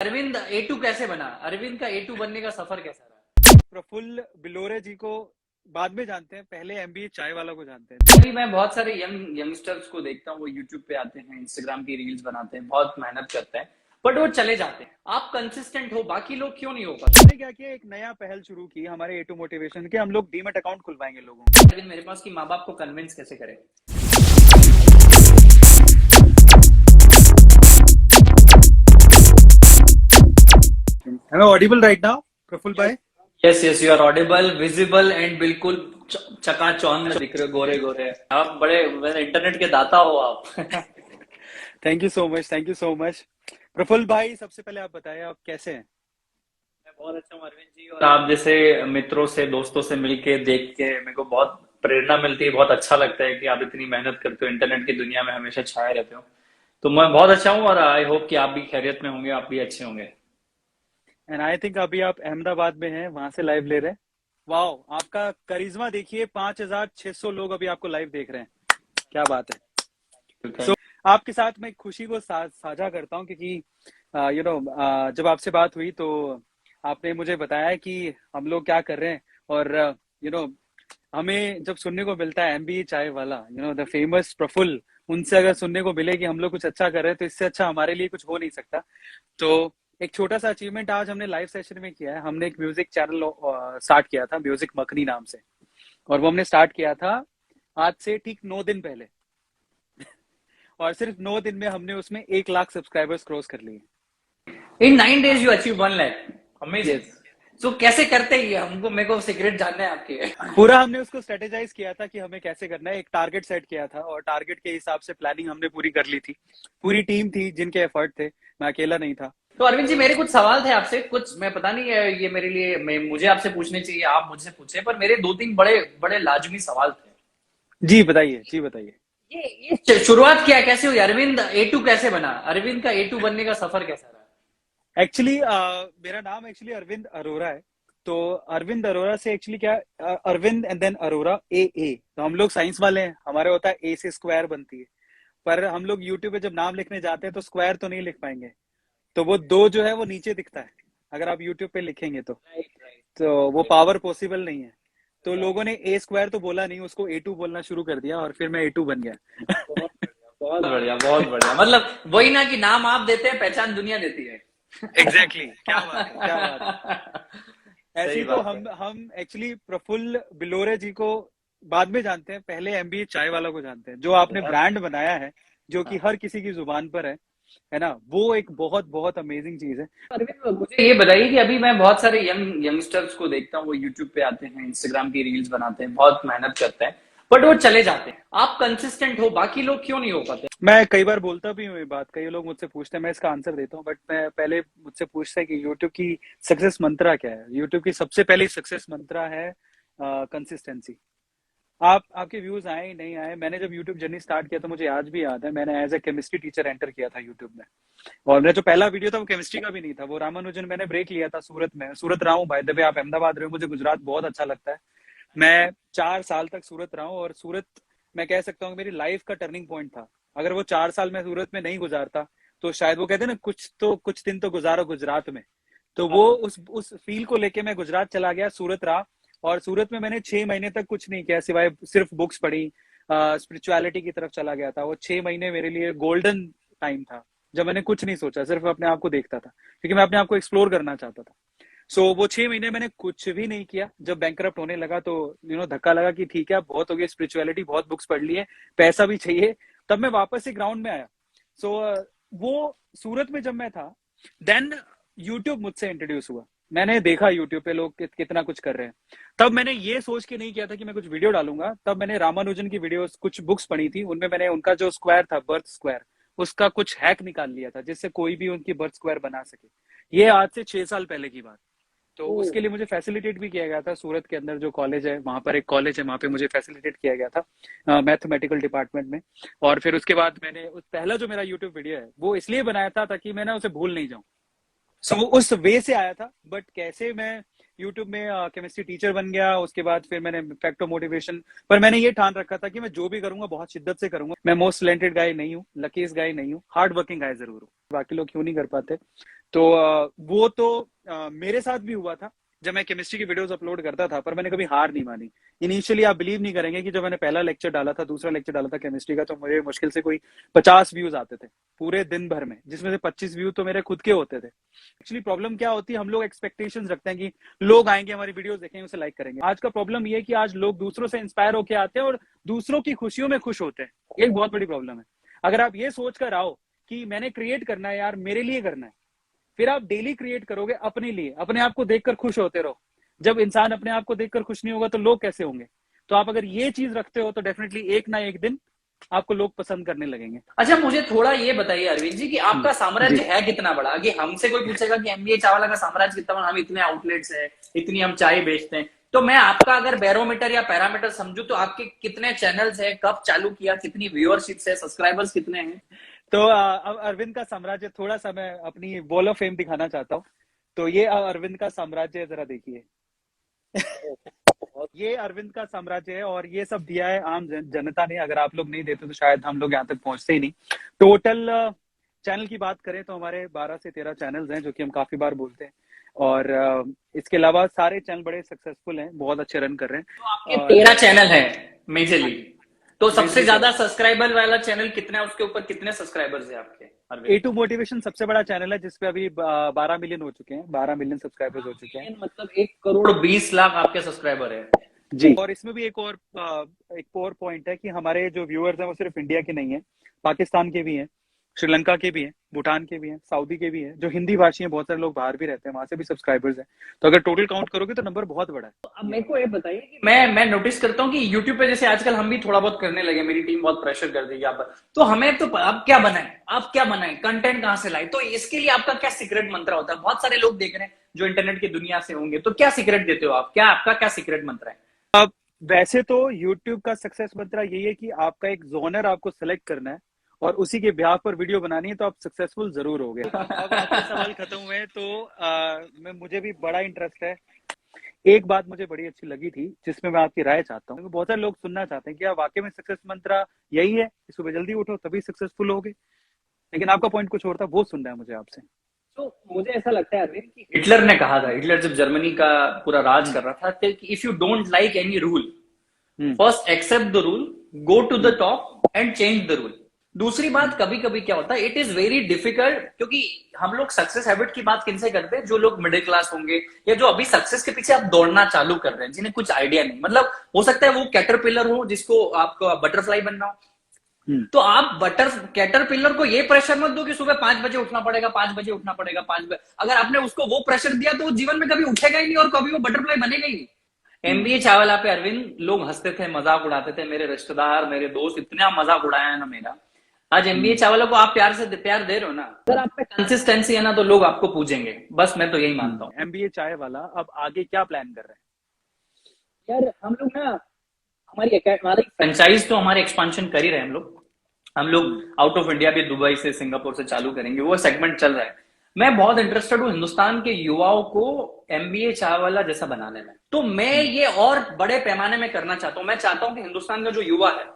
Arvind A2 कैसे बना? अरविंद का A2 बनने का सफर कैसा रहा? प्रफुल्ल बिलोरे जी को बाद में जानते हैं, पहले एमबीए चाय वाला को जानते हैं। अभी मैं बहुत सारे यंगस्टर्स को देखता हूँ, वो यूट्यूब पे आते हैं, इंस्टाग्राम की रील्स बनाते हैं, बहुत मेहनत करते हैं, बट वो चले जाते हैं। आप कंसिस्टेंट हो, बाकी लोग क्यों नहीं हो पाते? हमने क्या किया, एक नया पहल शुरू की हमारे ए टू मोटिवेशन के। हम लोग डीमैट अकाउंट खुलवाएंगे लोगों को। अरविंद मेरे पास कि माँ बाप को कन्विंस कैसे करें? Am I audible right now, Prafull भाई? Yes yes, you are audible, visible and बिल्कुल चकाचौंध में दिख रहे हो, गोरे गोरे। आप बड़े इंटरनेट के दाता हो आप। Thank you so much, thank you so much. Prafull भाई, सबसे पहले आप बताएं, आप कैसे हैं? मैं बहुत अच्छा हूँ अरविंद जी, और आप जैसे मित्रों से, दोस्तों से मिलके देख के मेरे को बहुत प्रेरणा मिलती है, बहुत अच्छा लगता है कि आप इतनी मेहनत करते हो, इंटरनेट की दुनिया में हमेशा छाए रहते हो। तो मैं बहुत अच्छा हूँ, और आई होप कि आप भी खैरियत में होंगे, आप भी अच्छे होंगे। एंड आई थिंक अभी आप अहमदाबाद में हैं, वहां से लाइव ले रहे हैं। वाओ, आपका करिश्मा देखिए, 5,600 लोग अभी आपको लाइव देख रहे हैं। क्या बात है। सो आपके साथ मैं खुशी को साझा करता हूँ, क्योंकि जब आपसे बात हुई तो आपने मुझे बताया कि हम लोग क्या कर रहे हैं। और हमें जब सुनने को मिलता है एमबीए चाय वाला, द फेमस प्रफुल्ल, उनसे अगर सुनने को मिले कि हम लोग कुछ अच्छा कर रहे हैं, तो इससे अच्छा हमारे लिए कुछ हो नहीं सकता। तो एक छोटा सा अचीवमेंट आज हमने लाइव सेशन में किया है। हमने एक म्यूजिक चैनल स्टार्ट किया था, म्यूजिक मखनी नाम से। और वो हमने स्टार्ट किया था आज से ठीक 9 दिन पहले। और सिर्फ 9 दिन में हमने उसमें 1 लाख सब्सक्राइबर्स क्रॉस कर लिए। In 9 days you achieve 1 lakh, amazing. Yes. So कैसे करते ही हमको, मेरे को सीक्रेट जानना है आपके। पूरा हमने उसको स्ट्रेटेजाइज किया था कि हमें कैसे करना है। एक टारगेट सेट किया था और टारगेट के हिसाब से प्लानिंग हमने पूरी कर ली थी। पूरी टीम थी जिनके एफर्ट थे, मैं अकेला नहीं था। तो अरविंद जी, मेरे कुछ सवाल थे आपसे, कुछ मैं पता नहीं है ये मेरे लिए, मुझे आपसे पूछने चाहिए, आप मुझसे पूछे, पर मेरे दो तीन बड़े बड़े लाजमी सवाल थे। जी बताइए, जी बताइए। ये शुरुआत क्या कैसे हुई? अरविंद A2 कैसे बना? अरविंद का A2 बनने का सफर कैसा रहा? एक्चुअली मेरा नाम एक्चुअली अरविंद अरोरा है। तो अरविंद अरोरा से एक्चुअली क्या, अरविंद एंड देन अरोरा, ए। तो हम लोग साइंस वाले हैं, हमारे होता है ए से स्क्वायर बनती है। पर हम लोग यूट्यूब पे जब नाम लिखने जाते हैं तो स्क्वायर तो नहीं लिख पाएंगे। तो वो दो जो है वो नीचे दिखता है, अगर आप यूट्यूब पे लिखेंगे तो। राइट राइट तो वो राइट। पावर पॉसिबल नहीं है। तो राइट। लोगों ने ए स्क्वायर तो बोला नहीं, उसको ए टू बोलना शुरू कर दिया और फिर मैं ए टू बन गया। बहुत बढ़िया, बहुत बढ़िया, बहुत बढ़िया। मतलब वही ना कि नाम आप देते हैं, पहचान दुनिया देती है। Exactly exactly. क्या बात है, क्या बात है। ऐसे सही ही तो बात है। हम एक्चुअली प्रफुल्ल बिलोरे जी को बाद में जानते हैं, पहले एमबीए चाय वाला को जानते हैं। जो आपने बहुत। ब्रांड बनाया है, जो कि हाँ। हर किसी की जुबान पर है ना, वो एक बहुत बहुत अमेजिंग चीज है। अरविंद मुझे ये बताइए कि अभी मैं बहुत सारे यंगस्टर्स को देखता हूँ, वो यूट्यूब पे आते हैं, इंस्टाग्राम की रील्स बनाते हैं, बहुत मेहनत करते हैं, बट वो चले जाते हैं। आप कंसिस्टेंट हो, बाकी लोग क्यों नहीं हो पाते? मैं कई बार बोलता भी हूँ ये बात, कई लोग मुझसे पूछते हैं, मैं इसका आंसर देता हूँ। बट मैं पहले मुझसे पूछते हैं कि यूट्यूब की सक्सेस मंत्रा क्या है। यूट्यूब की सबसे पहली सक्सेस मंत्रा है कंसिस्टेंसी। आपके व्यूज आए नहीं आए, मैंने जब यूट्यूब जर्नी स्टार्ट किया तो मुझे आज भी याद है, मैंने as a chemistry teacher enter किया था यूट्यूब में। और मेरा जो पहला वीडियो था वो केमिस्ट्री का भी नहीं था, वो रामानुजन। मैंने ब्रेक लिया था सूरत में। सूरत रहा हूँ, बाय द वे आप अहमदाबाद रहे हो, मुझे गुजरात बहुत अच्छा लगता है। मैं 4 साल तक सूरत रहा हूँ। और सूरत, मैं कह सकता हूँ, मेरी लाइफ का टर्निंग पॉइंट था। अगर वो 4 साल मैं सूरत में नहीं गुजारता तो शायद, वो कहते हैं ना, कुछ दिन तो गुजारो गुजरात में। तो वो उस फील को लेके मैं गुजरात चला गया, सूरत रहा। और सूरत में मैंने 6 महीने तक कुछ नहीं किया, सिवाय सिर्फ बुक्स पढ़ी। स्पिरिचुअलिटी की तरफ चला गया था। वो 6 महीने मेरे लिए गोल्डन टाइम था, जब मैंने कुछ नहीं सोचा, सिर्फ अपने आप को देखता था, क्योंकि मैं अपने आप को एक्सप्लोर करना चाहता था। वो 6 महीने मैंने कुछ भी नहीं किया। जब बैंकरप्ट होने लगा तो धक्का लगा कि ठीक है, अब बहुत हो गया स्पिरिचुअलिटी, बहुत बुक्स पढ़ ली है, पैसा भी चाहिए। तब मैं वापस से ग्राउंड में आया। सो वो सूरत में जब मैं था, देन यूट्यूब मुझसे इंट्रोड्यूस हुआ। मैंने देखा यूट्यूब पे लोग कितना कुछ कर रहे हैं। तब मैंने ये सोच के नहीं किया था कि मैं कुछ वीडियो डालूंगा। तब मैंने रामानुजन की वीडियोस, कुछ बुक्स पढ़ी थी, उनमें मैंने उनका जो स्क्वायर था, बर्थ स्क्वायर, उसका कुछ हैक निकाल लिया था, जिससे कोई भी उनकी बर्थ स्क्वायर बना सके। ये आज से 6 साल पहले की बात। तो उसके लिए मुझे फैसिलिटेट भी किया गया था। सूरत के अंदर जो कॉलेज है, वहां पर एक कॉलेज है, वहां पे मुझे फैसिलिटेट किया गया था मैथमेटिकल डिपार्टमेंट में। और फिर उसके बाद मैंने पहला जो मेरा यूट्यूब वीडियो है वो इसलिए बनाया था ताकि मैं ना उसे भूल नहीं जाऊं। सो उस वे से आया था। बट कैसे मैं यूट्यूब में केमिस्ट्री टीचर बन गया, उसके बाद फिर मैंने फैक्टर मोटिवेशन, पर मैंने ये ठान रखा था कि मैं जो भी करूंगा बहुत शिद्दत से करूंगा। मैं मोस्ट टैलेंटेड गाय नहीं हूँ, लकीस्ट गाय नहीं हूँ, हार्ड वर्किंग गाय जरूर हूँ। बाकी लोग क्यों नहीं कर पाते। तो वो तो मेरे साथ भी हुआ था जब मैं केमिस्ट्री की वीडियोस अपलोड करता था, पर मैंने कभी हार नहीं मानी। इनिशियली आप बिलीव नहीं करेंगे कि जब मैंने पहला लेक्चर डाला था, दूसरा लेक्चर डाला था केमिस्ट्री का, तो मुझे मुश्किल से कोई 50 व्यूज आते थे पूरे दिन भर में, जिसमें से 25 व्यू तो मेरे खुद के होते थे। एक्चुअली प्रॉब्लम क्या होती है, हम लोग एक्सपेक्टेशंस रखते हैं कि लोग आएंगे हमारी वीडियोस देखेंगे, उसे लाइक करेंगे। आज का प्रॉब्लम ये है कि आज लोग दूसरों से इंस्पायर होकर आते हैं और दूसरों की खुशियों में खुश होते हैं। ये एक बहुत बड़ी प्रॉब्लम है। अगर आप ये सोच कर आओ कि मैंने क्रिएट करना है यार, मेरे लिए करना है, फिर आप डेली क्रिएट करोगे अपने लिए, अपने आप को देखकर खुश होते रहो। जब इंसान अपने आप को देखकर खुश नहीं होगा तो लोग कैसे होंगे। तो आप अगर ये चीज रखते हो तो डेफिनेटली एक ना एक दिन आपको लोग पसंद करने लगेंगे। अच्छा, मुझे थोड़ा ये बताइए अरविंद जी कि आपका जी। साम्राज्य है कितना बड़ा, कि हमसे कोई पूछेगा कि एमबीए चावला का साम्राज्य कितना बड़ा, हम इतने आउटलेट्स है, इतनी हम चाय बेचते हैं, तो मैं आपका अगर बैरोमीटर या पैरामीटर समझू तो आपके कितने चैनल्स है, कब चालू किया, कितनी व्यूअरशिप है, सब्सक्राइबर्स कितने हैं? तो अब अरविंद का साम्राज्य, थोड़ा सा मैं अपनी वॉल ऑफ फेम दिखाना चाहता हूँ। तो ये अरविंद का साम्राज्य है, जरा देखिए। ये अरविंद का साम्राज्य है और ये सब दिया है आम जनता ने। अगर आप लोग नहीं देते तो शायद हम लोग यहाँ तक पहुंचते ही नहीं। टोटल चैनल की बात करें तो हमारे 12 से 13 चैनल्स हैं, जो कि हम काफी बार बोलते हैं। और इसके अलावा सारे चैनल बड़े सक्सेसफुल हैं, बहुत अच्छे रन कर रहे हैं। तो आपके और 13 चैनल है मेजरली, तो सबसे मेजरली ज्यादा 13। सब्सक्राइबर वाला चैनल कितना है, उसके ऊपर कितने सब्सक्राइबर्स है आपके अरविंद? A2 मोटिवेशन सबसे बड़ा चैनल है, जिसपे अभी 12 मिलियन हो चुके हैं, 12 मिलियन सब्सक्राइबर्स हो चुके हैं। मतलब 1 करोड़ 20 लाख आपके सब्सक्राइबर है? जी। और इसमें भी एक और पॉइंट है कि हमारे जो व्यूअर्स हैं वो सिर्फ इंडिया के नहीं है, पाकिस्तान के भी हैं, श्रीलंका के भी हैं, भूटान के भी हैं, सऊदी के भी हैं, जो हिंदी भाषी हैं। बहुत सारे लोग बाहर भी रहते हैं, वहां से भी सब्सक्राइबर्स हैं। तो अगर टोटल काउंट करोगे तो नंबर बहुत बड़ा है। अब मेरे को ये बताइए कि मैं नोटिस करता हूँ कि यूट्यूब पे जैसे आजकल हम भी थोड़ा बहुत करने लगे, मेरी टीम बहुत प्रेशर कर देगी आप, तो हमें तो अब क्या बनाए, आप क्या बनाए, कंटेंट कहाँ से लाए, तो इसके लिए आपका क्या सीक्रेट मंत्र होता है? बहुत सारे लोग देख रहे हैं जो इंटरनेट की दुनिया से होंगे, तो क्या सीक्रेट देते हो आप, क्या आपका क्या सीक्रेट मंत्र है? अब वैसे तो YouTube का सक्सेस मंत्र यही है कि आपका एक जोनर आपको सेलेक्ट करना है और उसी के ब्याह पर वीडियो बनानी है, तो आप सक्सेसफुल जरूर हो गए। अब आपके सवाल खत्म हुए तो मुझे भी बड़ा इंटरेस्ट है। एक बात मुझे बड़ी अच्छी लगी थी, जिसमें मैं आपकी राय चाहता हूँ। बहुत सारे लोग सुनना चाहते हैं कि आप वाकई में सक्सेस मंत्र यही है कि सुबह जल्दी उठो तभी सक्सेसफुल होगे, लेकिन आपका पॉइंट कुछ और था, वो सुनना है मुझे आपसे। तो मुझे ऐसा लगता है अरविंद कि हिटलर ने कहा था, हिटलर जब जर्मनी का पूरा राज कर रहा था, कि if you don't like any rule, first accept the rule, go to the top and change the rule. दूसरी बात, कभी कभी क्या होता है, इट इज वेरी डिफिकल्ट, क्योंकि हम लोग सक्सेस हैबिट की बात किनसे करते हैं? जो लोग मिडिल क्लास होंगे या जो अभी सक्सेस के पीछे आप दौड़ना चालू कर रहे हैं, जिन्हें कुछ आइडिया नहीं, मतलब हो सकता है वो कैटरपिलर हो जिसको आपको बटरफ्लाई बनना हो। तो आप कैटरपिलर को ये प्रेशर मत दो कि सुबह 5 बजे उठना पड़ेगा, 5 बजे उठना पड़ेगा, 5 बजे। अगर आपने उसको वो प्रेशर दिया तो वो जीवन में कभी उठेगा ही नहीं और कभी वो बटरफ्लाई बनेगा ही नहीं। एमबीए चावला पे अरविंद लोग हंसते थे, मजाक उड़ाते थे, मेरे रिश्तेदार, मेरे दोस्त, इतना मजाक उड़ाया है ना मेरा। आज एमबीए चावला को आप प्यार दे रहे हो ना, अगर आप पे कंसिस्टेंसी है ना तो लोग आपको पूछेंगे। बस मैं तो यही मानता हूँ। एमबीए चाय वाला अब आगे क्या प्लान कर रहे हैं? यार हम लोग ना, हमारी फ्रेंचाइज तो हमारे एक्सपांशन कर ही रहे हैं हम लोग आउट ऑफ इंडिया भी दुबई से, सिंगापुर से चालू करेंगे, वो सेगमेंट चल रहा है। मैं बहुत इंटरेस्टेड हूँ हिंदुस्तान के युवाओं को एमबीए चाय वाला जैसा बनाने में, तो मैं ये और बड़े पैमाने में करना चाहता हूँ। मैं चाहता हूँ कि हिंदुस्तान का जो युवा है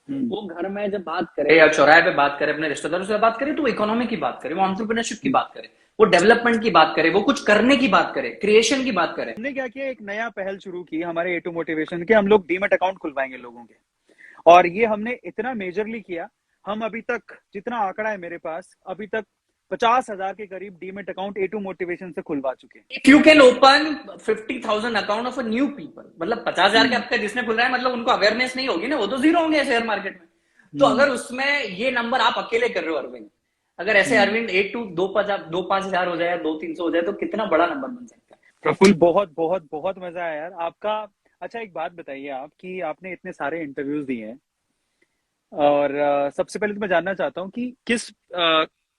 वो घर में जब बात करे या चौराहे पे बात करे, अपने रिश्तेदारों से बात करे, तो वो इकोनॉमी की बात करे, वो एंटरप्रेन्योरशिप की बात करे, वो डेवलपमेंट की बात करे, वो कुछ करने की बात करे, क्रिएशन की बात करे। हमने क्या किया, एक नया पहल शुरू की हमारे A2 मोटिवेशन के। हम लोग डीमैट अकाउंट खुलवाएंगे लोगों के, और ये हमने इतना मेजरली किया, हम अभी तक जितना आंकड़ा है मेरे पास, अभी तक 50,000 के करीब डीमैट अकाउंट A2 मोटिवेशन से खुलवा चुके हैं। If you can open 50,000 account of a new people, मतलब 50,000 के अब तक जिसने खुल रहा है, मतलब उनको अवेयरनेस नहीं होगी ना, वो तो जीरो होंगे शेयर मार्केट में। तो अगर उसमें ये नंबर आप अकेले कर रहे हो अरविंद, अगर ऐसे अरविंद 8 2 5 हजार हो जाए, 2 300 हो जाए, तो कितना बड़ा नंबर बन सकता है। प्रफुल्ल, बहुत बहुत बहुत मजा आया यार आपका। अच्छा, एक बात बताइए आप कि आपने इतने सारे इंटरव्यूज दिए हैं, और सबसे पहले तो मैं जानना चाहता हूँ कि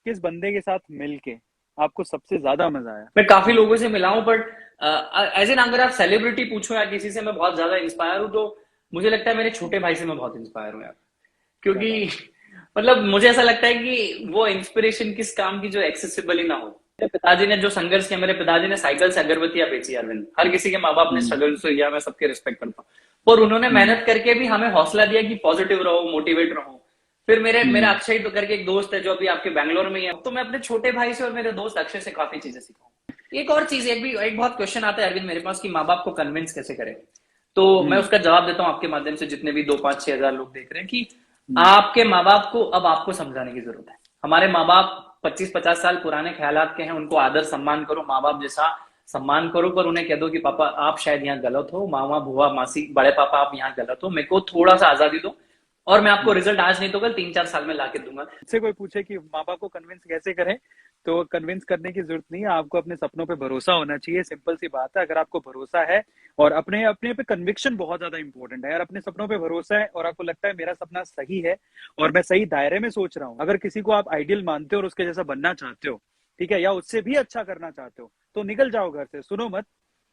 किस बंदे के साथ मिलके आपको सबसे ज्यादा मजा आया? मैं काफी लोगों से मिला हूं, बट एज एन अगर आप सेलिब्रिटी पूछो या किसी से मैं बहुत ज्यादा इंस्पायर हूं, तो मुझे लगता है मेरे छोटे भाई से मैं बहुत इंस्पायर हूं यार। क्योंकि मतलब मुझे ऐसा लगता है कि वो इंस्पिरेशन किस काम की जो एक्सेसिबल ही ना हो। मेरे पिताजी ने जो संघर्ष किया, मेरे पिताजी ने साइकिल से अगरबत्तियां बेची अरविंद। हर किसी के माँ बाप ने हम्म। स्ट्रगल से किया, मैं सबके रिस्पेक्ट करता हूँ, पर उन्होंने हम्म। मेहनत करके भी हमें हौसला दिया कि पॉजिटिव रहो, मोटिवेट रहो। फिर मेरे मेरा हम्म। अक्षय तो करके एक दोस्त है जो अभी आपके बैंगलोर में ही है, तो मैं अपने छोटे भाई से और मेरे दोस्त अक्षय से काफी चीजें सीखा हूँ। एक और चीज, एक बहुत क्वेश्चन आता है अरविंद मेरे पास कि माँ बाप को कन्विंस कैसे करें। तो मैं हम्म। उसका जवाब देता हूँ आपके माध्यम से, जितने भी 2 5 6 हजार लोग देख रहे हैं, कि हम्म। आपके माँ बाप को अब आपको समझाने की जरूरत है। हमारे माँ बाप 25 50 साल पुराने ख्यालात के हैं, उनको आदर सम्मान करो, माँ बाप जैसा सम्मान करो, पर उन्हें कह दो कि पापा आप शायद यहाँ गलत हो, मामा बुआ मासी बड़े पापा आप यहाँ गलत हो, मेरे को थोड़ा सा आजादी दो, और मैं आपको हम्म। रिजल्ट आज नहीं तो कल 3 4 साल में लाके दूंगा। से कोई पूछे कि माँ बाप को कन्विंस कैसे करें, तो कन्विंस करने की जरूरत नहीं है, आपको अपने सपनों पे भरोसा होना चाहिए। सिंपल सी बात है, अगर आपको भरोसा है और अपने अपने पे कन्विक्शन बहुत ज्यादा इंपॉर्टेंट है। अगर अपने सपनों पे भरोसा है और आपको लगता है मेरा सपना सही है और मैं सही दायरे में सोच रहा हूँ, अगर किसी को आप आइडियल मानते हो और उसके जैसा बनना चाहते हो, ठीक है, या उससे भी अच्छा करना चाहते हो, तो निकल जाओ घर से, सुनो मत।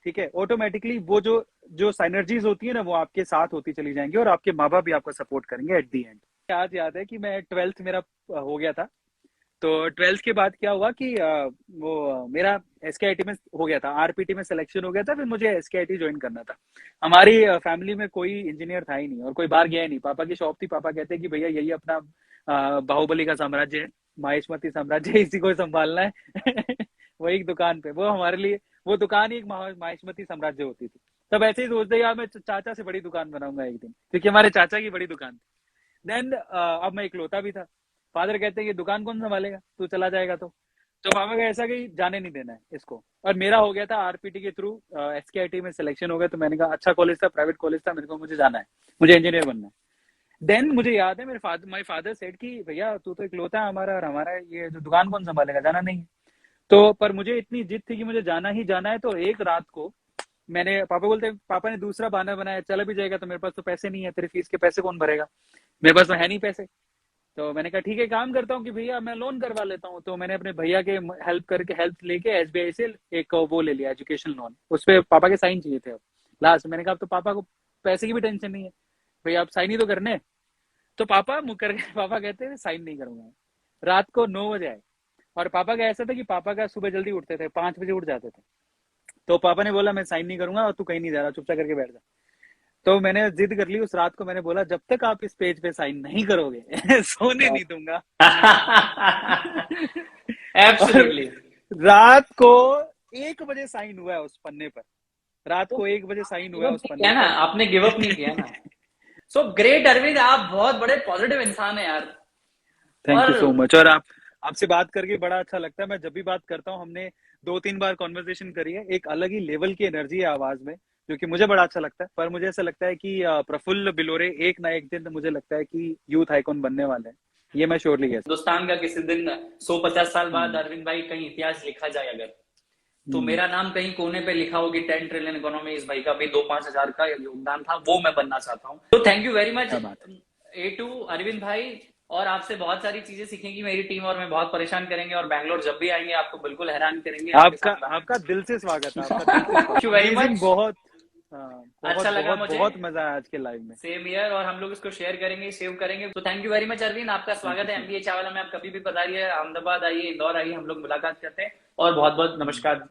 ठीक है, ऑटोमेटिकली वो जो जो साइनर्जीज होती है ना, वो आपके साथ होती चली जाएंगी और आपके माँ बाप भी आपका सपोर्ट करेंगे एट दी एंड। आज याद है कि मैं ट्वेल्थ मेरा हो गया था। तो ट्वेल्थ के बाद क्या हुआ कि मेरा एसकेआईटी में हो गया था, आरपीटी में सिलेक्शन हो गया था, फिर मुझे एसकेआईटी ज्वाइन करना था। हमारी फैमिली में कोई इंजीनियर था ही नहीं और कोई बाहर गया ही नहीं। पापा की शॉप थी, पापा कहते हैं कि भैया यही अपना बाहुबली का साम्राज्य है, माहिष्मती साम्राज्य है, इसी को संभालना है। वही एक दुकान पे, वो हमारे लिए वो दुकान ही एक माहिष्मती साम्राज्य होती थी। तब ऐसे ही सोचते यार मैं चाचा से बड़ी दुकान बनाऊंगा एक दिन, क्योंकि हमारे चाचा की बड़ी दुकान थी। देन अब मैं इकलौता भी था। फादर कहते हैं कि दुकान कौन संभालेगा, तू चला जाएगा तो पापा का ऐसा कि जाने नहीं देना है इसको। और मेरा हो गया था आरपीटी के थ्रू एसकेआईटी में सिलेक्शन हो गया, तो मैंने कहा अच्छा कॉलेज था, प्राइवेट कॉलेज था, मेरे को मुझे जाना है, मुझे इंजीनियर बनना है। देन मुझे याद है मेरे माय फादर सेड कि भैया तू तो इकलौता है हमारा, और हमारा ये जो दुकान कौन संभालेगा, जाना नहीं है। तो पर मुझे इतनी जिद थी कि मुझे जाना ही जाना है, तो एक रात को मैंने, पापा बोलते, पापा ने दूसरा बहाना बनाया, चला भी जाएगा तो मेरे पास तो पैसे नहीं है, तेरी फीस के पैसे कौन भरेगा, मेरे पास तो है नहीं पैसे। तो मैंने कहा ठीक है, काम करता हूँ कि भैया मैं लोन करवा लेता हूँ। तो मैंने अपने भैया के हेल्प लेके एसबीआई से एक वो ले लिया, एजुकेशन लोन। उस पर पापा के साइन चाहिए थे। अब लास्ट मैंने कहा अब तो पापा को पैसे की भी टेंशन नहीं है, भैया आप साइन ही तो करने हैं। तो पापा मुकर गए, पापा कहते हैं साइन नहीं करूंगा। रात को 9 बजे आए। और पापा का ऐसा था कि पापा का सुबह जल्दी उठते थे, 5 बजे उठ जाते थे। तो पापा ने बोला मैं साइन नहीं करूंगा और तू कहीं नहीं जा रहा, चुपचाप करके बैठ जा। तो मैंने जिद कर ली उस रात को, मैंने बोला जब तक आप इस पेज पे साइन नहीं करोगे सोने नहीं दूंगा। और एब्सोल्युटली। रात को 1 बजे साइन हुआ है उस पन्ने पर। रात तो को 1 बजे साइन हुआ गिव है अप उस नहीं पन्ने किया ना, पर। आपने गिव अप नहीं किया ना। सो ग्रेट अरविंद, आप बहुत बड़े पॉजिटिव इंसान है यार। थैंक और यू सो मच। और आप, आपसे बात करके बड़ा अच्छा लगता है। मैं जब भी बात करता हूँ, हमने 2 3 बार कॉन्वर्सेशन करी है, एक अलग ही लेवल की एनर्जी है आवाज में, जो कि मुझे बड़ा अच्छा लगता है। पर मुझे ऐसा लगता है कि प्रफुल्ल बिलोरे एक ना एक दिन, मुझे लगता है कि यूथ आइकॉन बनने वाले हैं, ये मैं श्योरली कह सकता हिंदुस्तान का किसी दिन 100 50 साल हूँ। बाद अरविंद भाई कहीं इतिहास लिखा जाए अगर, तो हम्म। मेरा नाम कहीं कोने पे लिखा होगी 10 ट्रिलियन इकोनॉमी, इस भाई का भी 2 5 हजार का योगदान था, वो मैं बनना चाहता हूँ। तो थैंक यू वेरी मच क्या बात ए टू अरविंद भाई। और आपसे बहुत सारी चीजें सीखेंगी मेरी टीम, और मैं बहुत परेशान करेंगे, और बैंगलोर जब भी आएंगे आपको बिल्कुल हैरान करेंगे है। आपके आपका साथ आपका दिल से स्वागत है, आपका दिल से थैंक यू स्वागत, वेरी अमेजिंग, मच। बहुत। हाँ, बहुत अच्छा लगा बहुत मुझे। बहुत मजा आया आज के लाइव में। सेम ईयर, और हम लोग इसको शेयर करेंगे, सेव करेंगे। तो thank you very much Arvind, आपका थैंक स्वागत यू है सो एमबीए चावला में। आप कभी भी पधारिए, अहमदाबाद आइए, इंदौर आइए, हम लोग मुलाकात करते हैं। और बहुत बहुत मच। नमस्कार।